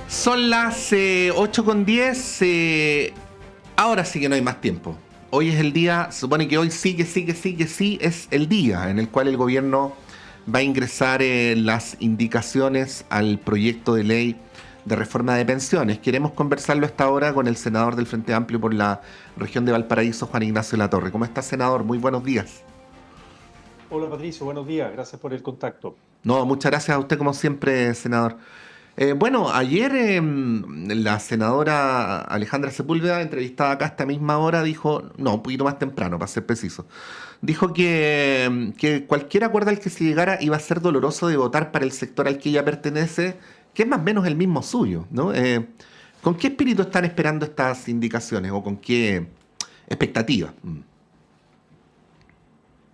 Son las 8:10. Ahora sí que no hay más tiempo. Hoy es el día, se supone que hoy sí, es el día en el cual el gobierno va a ingresar las indicaciones al proyecto de ley de reforma de pensiones. Queremos conversarlo hasta ahora con el senador del Frente Amplio por la región de Valparaíso, Juan Ignacio Latorre. ¿Cómo está, senador? Muy buenos días. Hola Patricio, buenos días, gracias por el contacto. No, muchas gracias a usted como siempre, senador. Bueno, ayer la senadora Alejandra Sepúlveda, entrevistada acá a esta misma hora, dijo, no, un poquito más temprano, para ser preciso, dijo que cualquier acuerdo al que se llegara iba a ser doloroso de votar para el sector al que ella pertenece, que es más o menos el mismo suyo, ¿no? ¿Con qué espíritu están esperando estas indicaciones o con qué expectativa?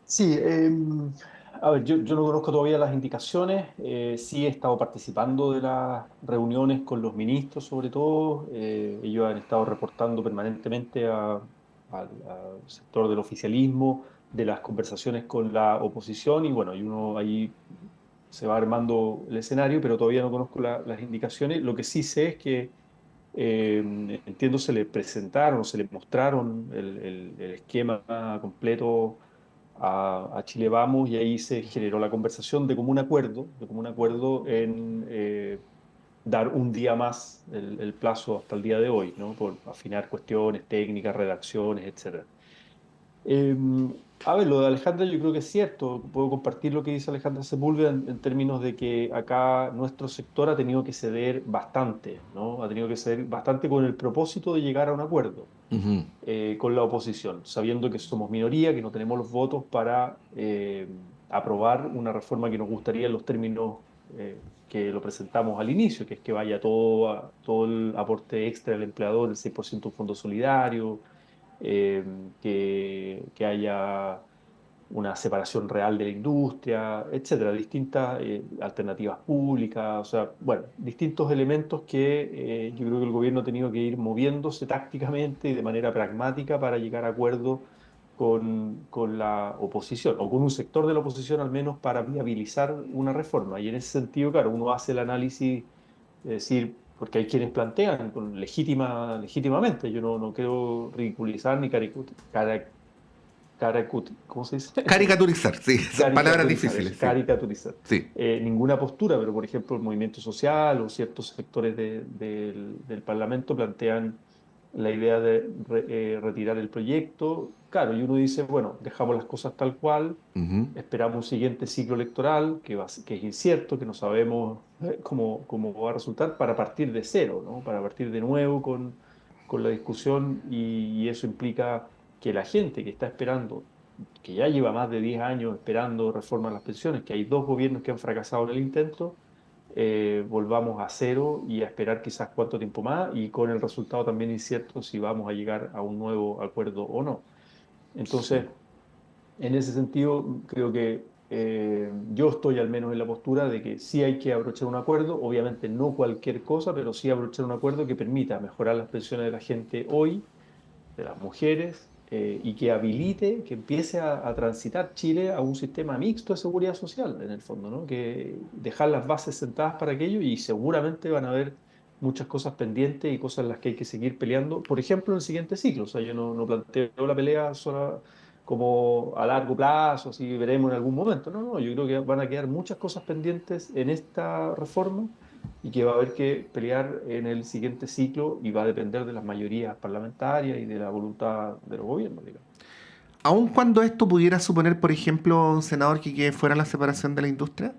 Sí, a ver, yo no conozco todavía las indicaciones, sí he estado participando de las reuniones con los ministros sobre todo, ellos han estado reportando permanentemente al sector del oficialismo, de las conversaciones con la oposición y bueno, y uno ahí se va armando el escenario, pero todavía no conozco las indicaciones. Lo que sí sé es que entiendo se le presentaron, se le mostraron el esquema completo a Chile Vamos y ahí se generó la conversación de común acuerdo en dar un día más el plazo hasta el día de hoy, ¿no? Por afinar cuestiones técnicas, redacciones, etcétera. Eh, a ver, lo de Alejandra yo creo que es cierto. Puedo compartir lo que dice Alejandra Sepúlveda en términos de que acá nuestro sector ha tenido que ceder bastante, ¿no? Ha tenido que ceder bastante con el propósito de llegar a un acuerdo Ujú. con la oposición, sabiendo que somos minoría, que no tenemos los votos para aprobar una reforma que nos gustaría en los términos que lo presentamos al inicio, que es que vaya todo el aporte extra del empleador, el 6% un fondo solidario, eh, que haya una separación real de la industria, etcétera, distintas alternativas públicas, o sea, bueno, distintos elementos que yo creo que el gobierno ha tenido que ir moviéndose tácticamente y de manera pragmática para llegar a acuerdos con la oposición, o con un sector de la oposición al menos para viabilizar una reforma. Y en ese sentido, claro, uno hace el análisis, es decir, porque hay quienes plantean legítimamente, yo no quiero ridiculizar ni ¿cómo se dice? Caricaturizar, sí, son palabras Caricaturizar, eso, difíciles, sí. caricaturizar. Sí. Ninguna postura, pero por ejemplo el movimiento social o ciertos sectores del Parlamento plantean la idea de retirar el proyecto. Claro, y uno dice, bueno, dejamos las cosas tal cual, Ujú. esperamos un siguiente ciclo electoral que es incierto, que no sabemos cómo va a resultar, para partir de cero, ¿no? Para partir de nuevo con la discusión y eso implica que la gente que está esperando, que ya lleva más de 10 años esperando reforma a las pensiones, que hay dos gobiernos que han fracasado en el intento, volvamos a cero y a esperar quizás cuánto tiempo más y con el resultado también incierto si vamos a llegar a un nuevo acuerdo o no. Sí. Entonces, en ese sentido, creo que yo estoy al menos en la postura de que sí hay que abrochar un acuerdo, obviamente no cualquier cosa, pero sí abrochar un acuerdo que permita mejorar las pensiones de la gente hoy, de las mujeres, y que habilite, que empiece a transitar Chile a un sistema mixto de seguridad social, en el fondo, ¿no? Que dejar las bases sentadas para aquello y seguramente van a haber muchas cosas pendientes y cosas en las que hay que seguir peleando, por ejemplo, en el siguiente ciclo. O sea, yo no planteo la pelea sola como a largo plazo, así veremos en algún momento. No, no, yo creo que van a quedar muchas cosas pendientes en esta reforma y que va a haber que pelear en el siguiente ciclo y va a depender de las mayorías parlamentarias y de la voluntad de los gobiernos, digamos. Aun cuando esto pudiera suponer, por ejemplo, senador, que fuera la separación de la industria.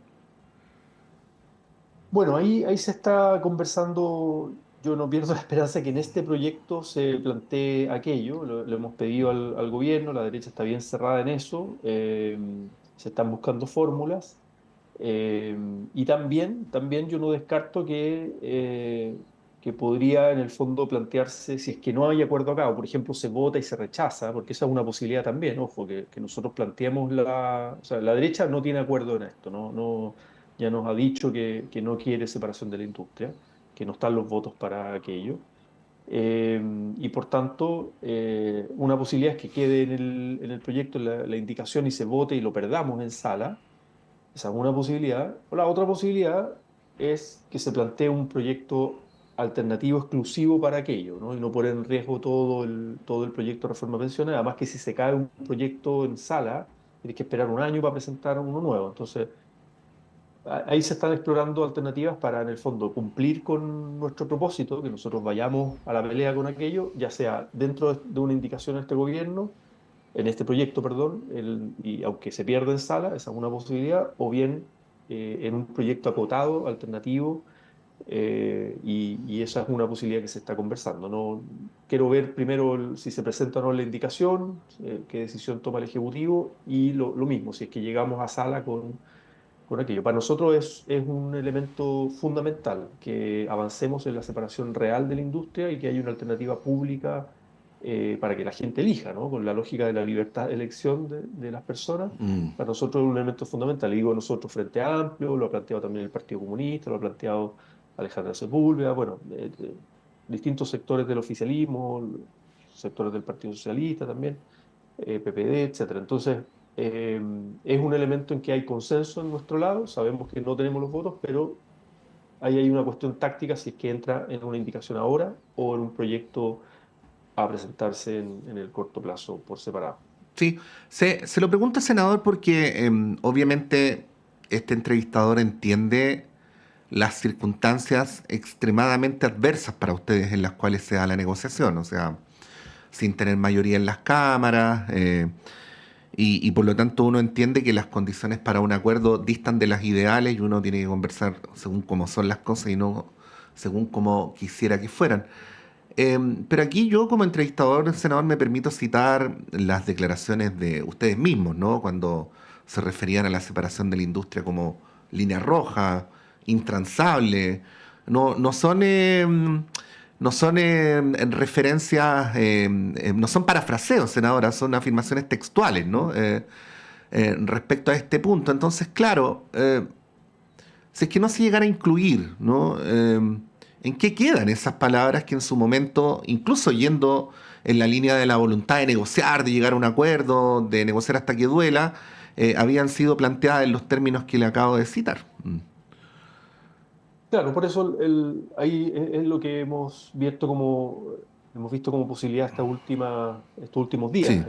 Bueno, ahí se está conversando. Yo no pierdo la esperanza que en este proyecto se plantee aquello. Lo hemos pedido al gobierno, la derecha está bien cerrada en eso. Se están buscando fórmulas. Eh, y también yo no descarto que podría en el fondo plantearse, si es que no hay acuerdo acá, o por ejemplo se vota y se rechaza, porque esa es una posibilidad también, ojo, que nosotros planteemos o sea, la derecha no tiene acuerdo en esto, ya nos ha dicho que no quiere separación de la industria, que no están los votos para aquello. Eh, y por tanto, una posibilidad es que quede en el proyecto la indicación y se vote y lo perdamos en sala. Esa es una posibilidad. O la otra posibilidad es que se plantee un proyecto alternativo exclusivo para aquello, ¿no? Y no poner en riesgo todo el proyecto de reforma pensional. Además que si se cae un proyecto en sala, tienes que esperar un año para presentar uno nuevo. Entonces, ahí se están explorando alternativas para, en el fondo, cumplir con nuestro propósito, que nosotros vayamos a la pelea con aquello, ya sea dentro de una indicación de este gobierno, en este proyecto, perdón, y aunque se pierda en sala, esa es una posibilidad, o bien en un proyecto acotado, alternativo, y esa es una posibilidad que se está conversando. No, quiero ver primero si se presenta o no la indicación, qué decisión toma el Ejecutivo, y lo mismo, si es que llegamos a sala con aquello. Para nosotros es un elemento fundamental que avancemos en la separación real de la industria y que haya una alternativa pública para que la gente elija, ¿no? Con la lógica de la libertad de elección de las personas. Mm. Para nosotros es un elemento fundamental. Y digo nosotros Frente Amplio, lo ha planteado también el Partido Comunista, lo ha planteado Alejandra Sepúlveda, bueno, distintos sectores del oficialismo, sectores del Partido Socialista también, PPD, etcétera. Entonces, eh, es un elemento en que hay consenso en nuestro lado, sabemos que no tenemos los votos, pero ahí hay una cuestión táctica si es que entra en una indicación ahora o en un proyecto a presentarse en el corto plazo por separado. Sí, se lo pregunto, senador, porque obviamente este entrevistador entiende las circunstancias extremadamente adversas para ustedes en las cuales se da la negociación, o sea, sin tener mayoría en las cámaras, y por lo tanto uno entiende que las condiciones para un acuerdo distan de las ideales y uno tiene que conversar según cómo son las cosas y no según cómo quisiera que fueran. Pero aquí yo como entrevistador, senador, me permito citar las declaraciones de ustedes mismos, ¿no? Cuando se referían a la separación de la industria como línea roja, intransable. No, no son referencias, no son parafraseos, senadora, son afirmaciones textuales, ¿no? Respecto a este punto. Entonces, claro, si es que no se llegara a incluir, ¿no? ¿En qué quedan esas palabras que en su momento, incluso yendo en la línea de la voluntad de negociar, de llegar a un acuerdo, de negociar hasta que duela, habían sido planteadas en los términos que le acabo de citar? Mm. Claro, por eso ahí es lo que hemos visto como posibilidad estos últimos días, Sí.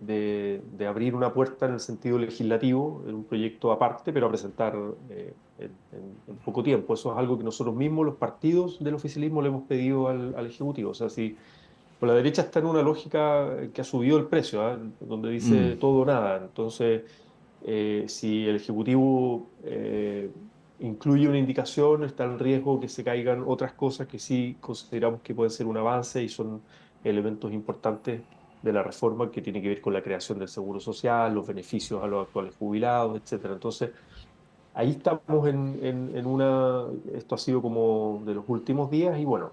de abrir una puerta en el sentido legislativo, en un proyecto aparte, pero a presentar en poco tiempo. Eso es algo que nosotros mismos, los partidos del oficialismo, le hemos pedido al Ejecutivo. O sea, si por la derecha está en una lógica que ha subido el precio, ¿ah? Donde Mm. dice todo o nada. Entonces, si el Ejecutivo incluye una indicación, está en riesgo que se caigan otras cosas que sí consideramos que pueden ser un avance y son elementos importantes de la reforma que tiene que ver con la creación del seguro social, los beneficios a los actuales jubilados, etcétera. Entonces, ahí estamos esto ha sido como de los últimos días y bueno,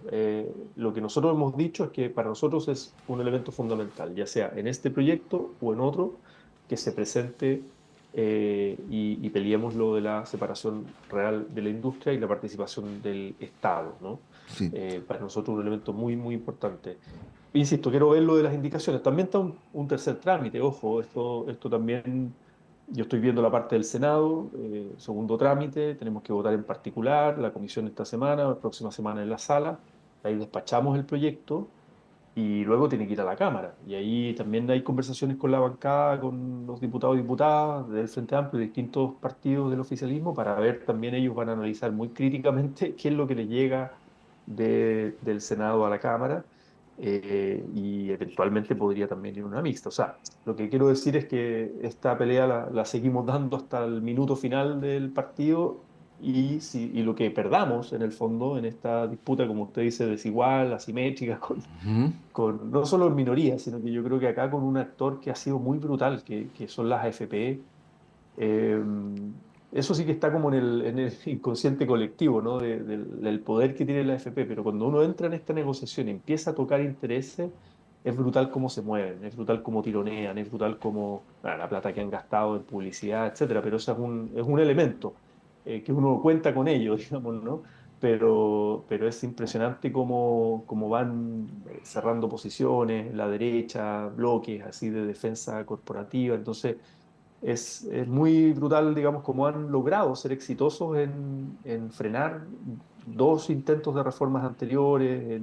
lo que nosotros hemos dicho es que para nosotros es un elemento fundamental, ya sea en este proyecto o en otro, que se presente y peleemos lo de la separación real de la industria y la participación del Estado, ¿no? Sí. Para nosotros un elemento muy, muy importante. Insisto, quiero ver lo de las indicaciones. También está un tercer trámite, ojo, esto también, yo estoy viendo la parte del Senado, segundo trámite, tenemos que votar en particular, la comisión esta semana, la próxima semana en la sala, ahí despachamos el proyecto y luego tiene que ir a la Cámara. Y ahí también hay conversaciones con la bancada, con los diputados y diputadas del Frente Amplio, de distintos partidos del oficialismo, para ver también ellos van a analizar muy críticamente qué es lo que les llega del Senado a la Cámara. Y eventualmente podría también ir una mixta. O sea, lo que quiero decir es que esta pelea la seguimos dando hasta el minuto final del partido y lo que perdamos en el fondo en esta disputa, como usted dice, desigual, asimétrica, Ujú. no solo en minorías, sino que yo creo que acá con un actor que ha sido muy brutal, que son las AFP. eh, Eso sí que está como en el inconsciente colectivo, ¿no? Del poder que tiene la AFP, pero cuando uno entra en esta negociación y empieza a tocar intereses, es brutal cómo se mueven, es brutal cómo tironean, es brutal cómo la plata que han gastado en publicidad, etcétera, pero eso es un elemento que uno cuenta con ello, digamos, ¿no? Pero es impresionante cómo van cerrando posiciones, la derecha, bloques así de defensa corporativa. Entonces, es muy brutal, digamos, cómo han logrado ser exitosos en frenar dos intentos de reformas anteriores,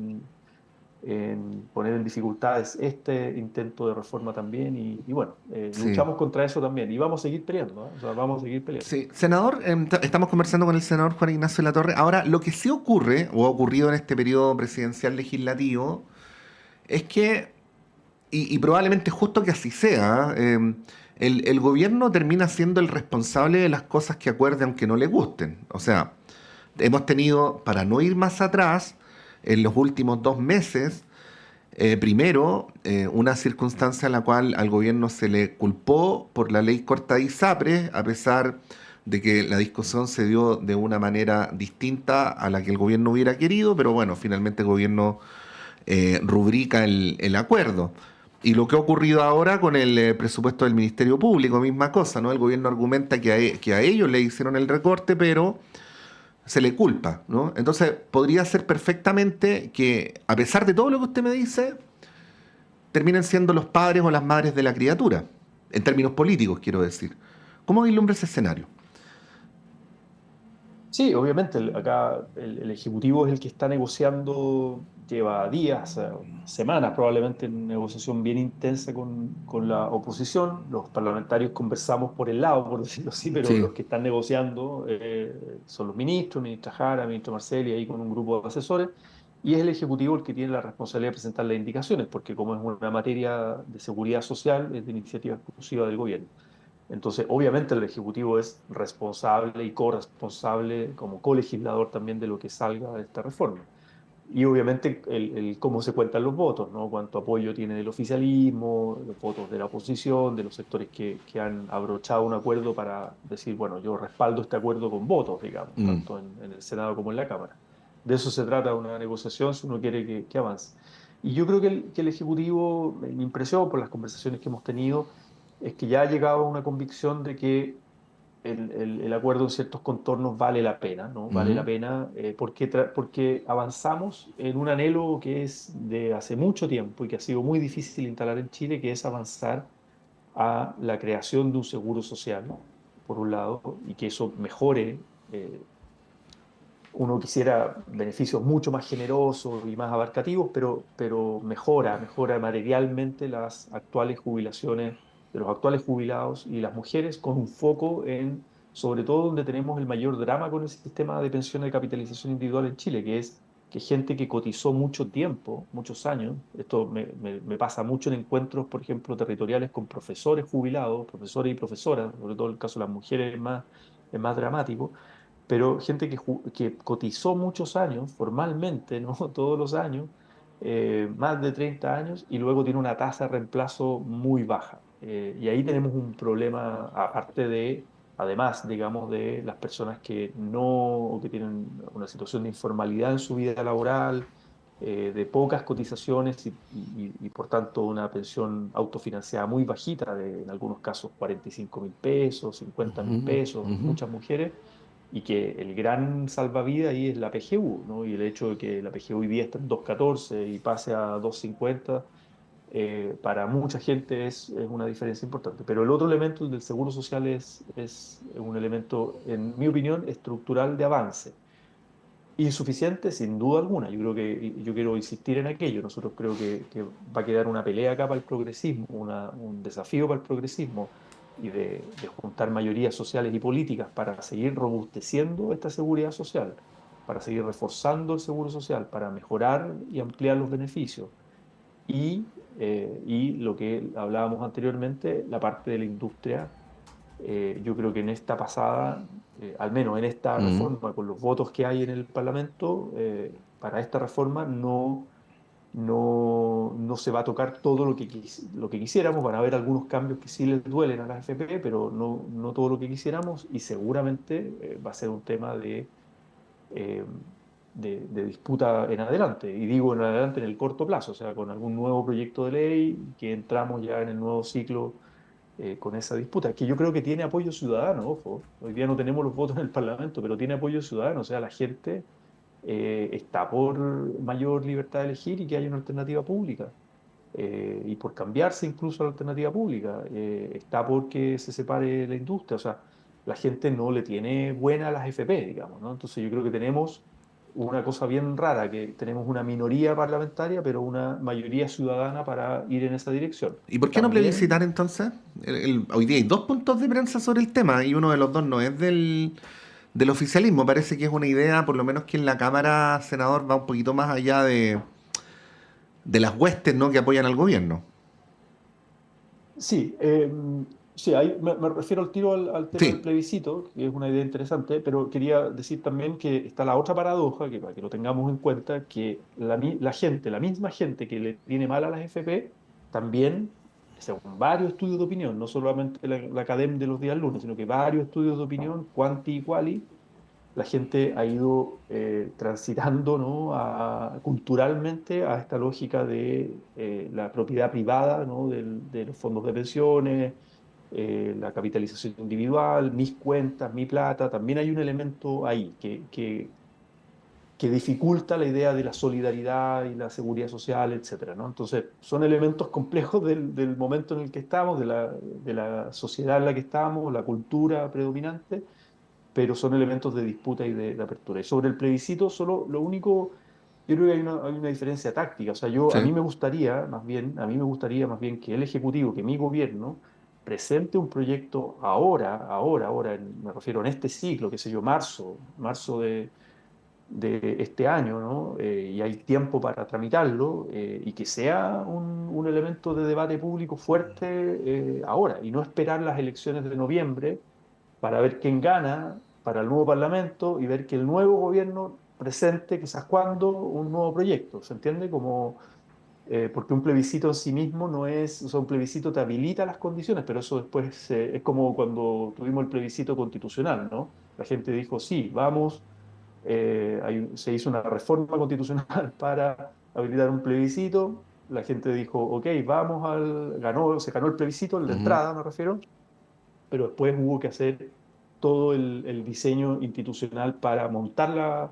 en poner en dificultades este intento de reforma también. Y bueno, Sí. luchamos contra eso también y vamos a seguir peleando, ¿no? O sea, vamos a seguir peleando. Sí, senador, estamos conversando con el senador Juan Ignacio Latorre. Ahora, lo que sí ocurre, o ha ocurrido en este periodo presidencial legislativo, es que, y probablemente justo que así sea, el gobierno termina siendo el responsable de las cosas que acuerde aunque no le gusten. O sea, hemos tenido, para no ir más atrás, en los últimos 2 meses, primero, una circunstancia en la cual al gobierno se le culpó por la ley Corta ISAPRES, a pesar de que la discusión se dio de una manera distinta a la que el gobierno hubiera querido, pero bueno, finalmente el gobierno rubrica el acuerdo. Y lo que ha ocurrido ahora con el presupuesto del Ministerio Público, misma cosa, ¿no? El gobierno argumenta que a ellos le hicieron el recorte, pero se le culpa, ¿no? Entonces, podría ser perfectamente que, a pesar de todo lo que usted me dice, terminen siendo los padres o las madres de la criatura, en términos políticos, quiero decir. ¿Cómo vislumbra ese escenario? Sí, obviamente, acá el Ejecutivo es el que está negociando, lleva días, semanas probablemente en negociación bien intensa con la oposición. Los parlamentarios conversamos por el lado, por decirlo así, pero Sí. los que están negociando son los ministros, ministra Jara, ministro Marcel, y ahí con un grupo de asesores. Y es el Ejecutivo el que tiene la responsabilidad de presentar las indicaciones, porque como es una materia de seguridad social, es de iniciativa exclusiva del gobierno. Entonces, obviamente el Ejecutivo es responsable y corresponsable como colegislador también de lo que salga de esta reforma. Y obviamente el cómo se cuentan los votos, ¿no? Cuánto apoyo tiene el oficialismo, los votos de la oposición, de los sectores que han abrochado un acuerdo para decir, bueno, yo respaldo este acuerdo con votos, digamos, Mm. tanto en el Senado como en la Cámara. De eso se trata una negociación si uno quiere que avance. Y yo creo que el Ejecutivo, mi impresión por las conversaciones que hemos tenido, es que ya ha llegado a una convicción de que el acuerdo en ciertos contornos vale la pena, ¿no? Vale la Ujú. pena porque avanzamos en un anhelo que es de hace mucho tiempo y que ha sido muy difícil instalar en Chile, que es avanzar a la creación de un seguro social, ¿no? Por un lado, y que eso mejore. Uno quisiera beneficios mucho más generosos y más abarcativos, pero mejora materialmente las actuales jubilaciones de los actuales jubilados y las mujeres con un foco en, sobre todo donde tenemos el mayor drama con el sistema de pensiones de capitalización individual en Chile, que es que gente que cotizó mucho tiempo, muchos años, esto me pasa mucho en encuentros, por ejemplo, territoriales con profesores jubilados, profesores y profesoras, sobre todo el caso de las mujeres es más dramático, pero gente que cotizó muchos años, formalmente, ¿no? Todos los años, más de 30 años, y luego tiene una tasa de reemplazo muy baja. Y ahí tenemos un problema, además, digamos, de las personas que no, o que tienen una situación de informalidad en su vida laboral, de pocas cotizaciones y, por tanto una pensión autofinanciada muy bajita, en algunos casos 45.000 pesos, 50.000 Ujú. pesos, Ujú. muchas mujeres, y que el gran salvavidas ahí es la PGU, ¿no? Y el hecho de que la PGU hoy día está en 2,14 y pase a 2,50, para mucha gente es una diferencia importante. Pero el otro elemento, el del seguro social, es un elemento, en mi opinión, estructural de avance. Insuficiente, sin duda alguna. Yo creo y yo quiero insistir en aquello. Nosotros creo que va a quedar una pelea acá para el progresismo, un desafío para el progresismo y de juntar mayorías sociales y políticas para seguir robusteciendo esta seguridad social, para seguir reforzando el seguro social, para mejorar y ampliar los beneficios. Y lo que hablábamos anteriormente, la parte de la industria. Yo creo que en esta pasada, al menos en esta Ujú. reforma, con los votos que hay en el Parlamento, para esta reforma no se va a tocar todo lo que quisiéramos. Van a haber algunos cambios que sí les duelen a la AFP, pero no todo lo que quisiéramos, y seguramente va a ser un tema eh, de disputa en adelante. Y digo en adelante en el corto plazo, o sea, con algún nuevo proyecto de ley, que entramos ya en el nuevo ciclo con esa disputa, que yo creo que tiene apoyo ciudadano, ojo. Hoy día no tenemos los votos en el Parlamento, pero tiene apoyo ciudadano, o sea, la gente está por mayor libertad de elegir y que haya una alternativa pública. y por cambiarse incluso a la alternativa pública. Está porque se separe la industria. O sea, la gente no le tiene buena a las FP, digamos, ¿no? Entonces yo creo que tenemos una cosa bien rara, que tenemos una minoría parlamentaria, pero una mayoría ciudadana para ir en esa dirección. ¿Y por qué no plebiscitar También, entonces? Hoy día hay dos puntos de prensa sobre el tema y uno de los dos no es del oficialismo. Parece que es una idea, por lo menos que en la Cámara, senador, va un poquito más allá de las huestes, ¿no?, que apoyan al gobierno. sí, sí, ahí me refiero al tiro al tema del Sí. plebiscito, que es una idea interesante, pero quería decir también que está la otra paradoja, que para que lo tengamos en cuenta, que la gente, la misma gente que le tiene mal a las FP, también, según varios estudios de opinión, no solamente la Academia de los días lunes, sino que varios estudios de opinión, quanti y quali, la gente ha ido transitando, ¿no?, culturalmente a esta lógica de la propiedad privada, ¿no?, de los fondos de pensiones, la capitalización individual, mis cuentas, mi plata. También hay un elemento ahí que dificulta la idea de la solidaridad y la seguridad social, etcétera, ¿no? Entonces, son elementos complejos del momento en el que estamos, de la sociedad en la que estamos, la cultura predominante, pero son elementos de disputa y de apertura. Y sobre el plebiscito, solo lo único, yo creo que hay una diferencia táctica. O sea, Sí. a mí me gustaría más bien que el Ejecutivo, que mi gobierno, presente un proyecto ahora, me refiero en este ciclo, qué sé yo, marzo de este año, ¿no? Y hay tiempo para tramitarlo, y que sea un elemento de debate público fuerte ahora, y no esperar las elecciones de noviembre para ver quién gana para el nuevo Parlamento y ver que el nuevo gobierno presente, quizás cuándo, un nuevo proyecto. ¿Se entiende? Porque un plebiscito en sí mismo no es, o sea, un plebiscito te habilita las condiciones, pero eso después es como cuando tuvimos el plebiscito constitucional, ¿no? La gente dijo, sí, vamos, se hizo una reforma constitucional para habilitar un plebiscito. La gente dijo, ok, se ganó el plebiscito, el de Ujú. entrada me refiero, pero después hubo que hacer todo el diseño institucional para montar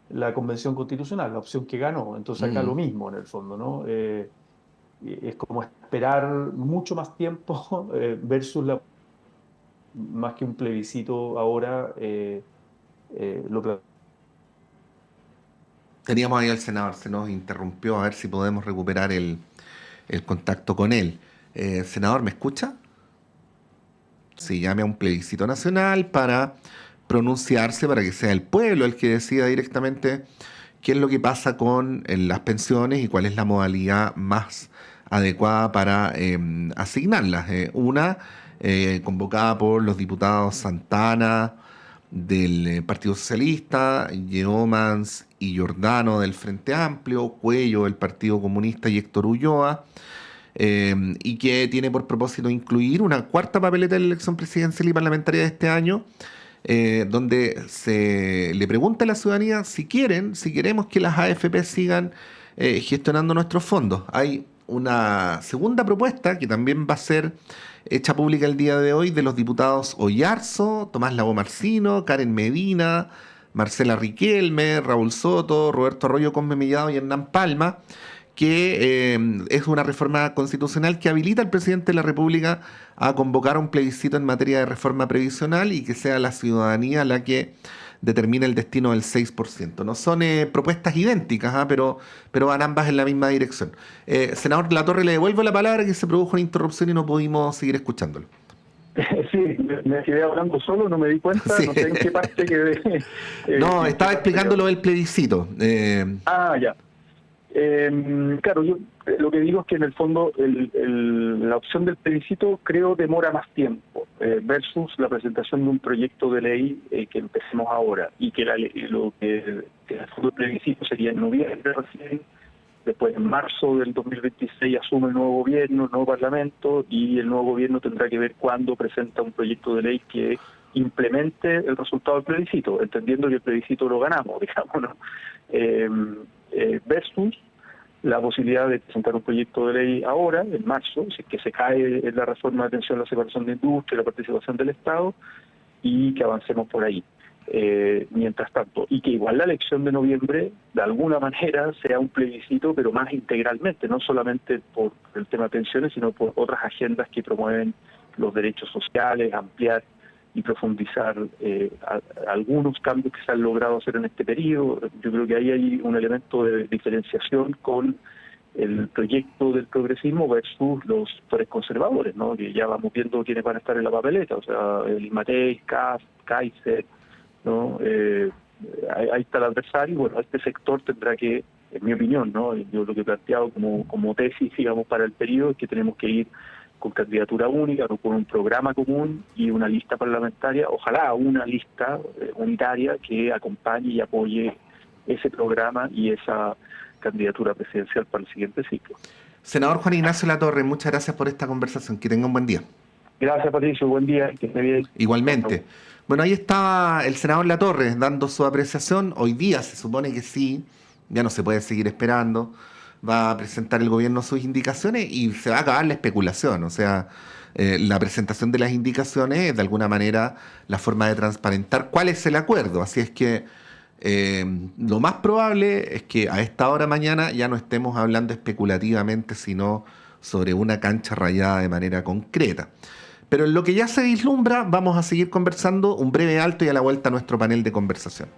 la convención constitucional, la opción que ganó. Entonces acá Mm. lo mismo en el fondo, ¿no? Es como esperar mucho más tiempo versus más que un plebiscito ahora. Lo que Teníamos ahí al senador, se nos interrumpió, a ver si podemos recuperar el contacto con él. Senador, ¿me escucha? Se llame a un plebiscito nacional para pronunciarse, para que sea el pueblo el que decida directamente qué es lo que pasa con las pensiones y cuál es la modalidad más adecuada para asignarlas. Una convocada por los diputados Santana del Partido Socialista, Yeomans y Giordano del Frente Amplio, Cuello del Partido Comunista y Héctor Ulloa, y que tiene por propósito incluir una cuarta papeleta de la elección presidencial y parlamentaria de este año, donde se le pregunta a la ciudadanía si queremos que las AFP sigan gestionando nuestros fondos. Hay una segunda propuesta que también va a ser hecha pública el día de hoy de los diputados Oyarzo, Tomás Lagomarsino, Karen Medina, Marcela Riquelme, Raúl Soto, Roberto Arroyo Conme Mellado y Hernán Palma, que es una reforma constitucional que habilita al presidente de la República a convocar un plebiscito en materia de reforma previsional y que sea la ciudadanía la que determine el destino del 6%. No son propuestas idénticas, ¿ah? Pero van ambas en la misma dirección. Senador Latorre, le devuelvo la palabra, que se produjo una interrupción y no pudimos seguir escuchándolo. Sí, me quedé hablando solo, no me di cuenta, Sí. no sé en qué parte quedé. No, En qué estaba parte explicando quedó. lo del plebiscito. Ya. Claro, yo lo que digo es que en el fondo la opción del plebiscito creo demora más tiempo versus la presentación de un proyecto de ley que empecemos ahora y que que el fondo del plebiscito sería en noviembre recién. Después, en marzo del 2026, asume el nuevo gobierno, el nuevo parlamento, y el nuevo gobierno tendrá que ver cuándo presenta un proyecto de ley que implemente el resultado del plebiscito, entendiendo que el plebiscito lo ganamos, digamos, ¿no? Versus la posibilidad de presentar un proyecto de ley ahora, en marzo, si es que se cae en la reforma de atención a la separación de industria y la participación del Estado, y que avancemos por ahí. mientras tanto, y que igual la elección de noviembre de alguna manera sea un plebiscito, pero más integralmente, no solamente por el tema de pensiones, sino por otras agendas que promueven los derechos sociales, ampliar y profundizar algunos cambios que se han logrado hacer en este periodo. Yo creo que ahí hay un elemento de diferenciación con el proyecto del progresismo versus los sectores conservadores, ¿no? Que ya vamos viendo quiénes van a estar en la papeleta, o sea, el Matei, Kast, Kaiser, ¿no? Ahí está el adversario. Bueno, este sector tendrá que, en mi opinión, ¿no? Yo lo que he planteado como tesis, digamos, para el periodo es que tenemos que ir con candidatura única, ¿no? Con un programa común y una lista parlamentaria, ojalá una lista unitaria que acompañe y apoye ese programa y esa candidatura presidencial para el siguiente ciclo. Senador Juan Ignacio Latorre, muchas gracias por esta conversación. Que tenga un buen día. Gracias, Patricio. Buen día. Que esté bien. Igualmente. Bueno, ahí está el senador Latorre dando su apreciación. Hoy día se supone que sí, ya no se puede seguir esperando. Va a presentar el gobierno sus indicaciones y se va a acabar la especulación. O sea, la presentación de las indicaciones es de alguna manera la forma de transparentar cuál es el acuerdo. Así es que lo más probable es que a esta hora mañana ya no estemos hablando especulativamente, sino sobre una cancha rayada de manera concreta. Pero en lo que ya se vislumbra, vamos a seguir conversando, un breve alto y a la vuelta a nuestro panel de conversación.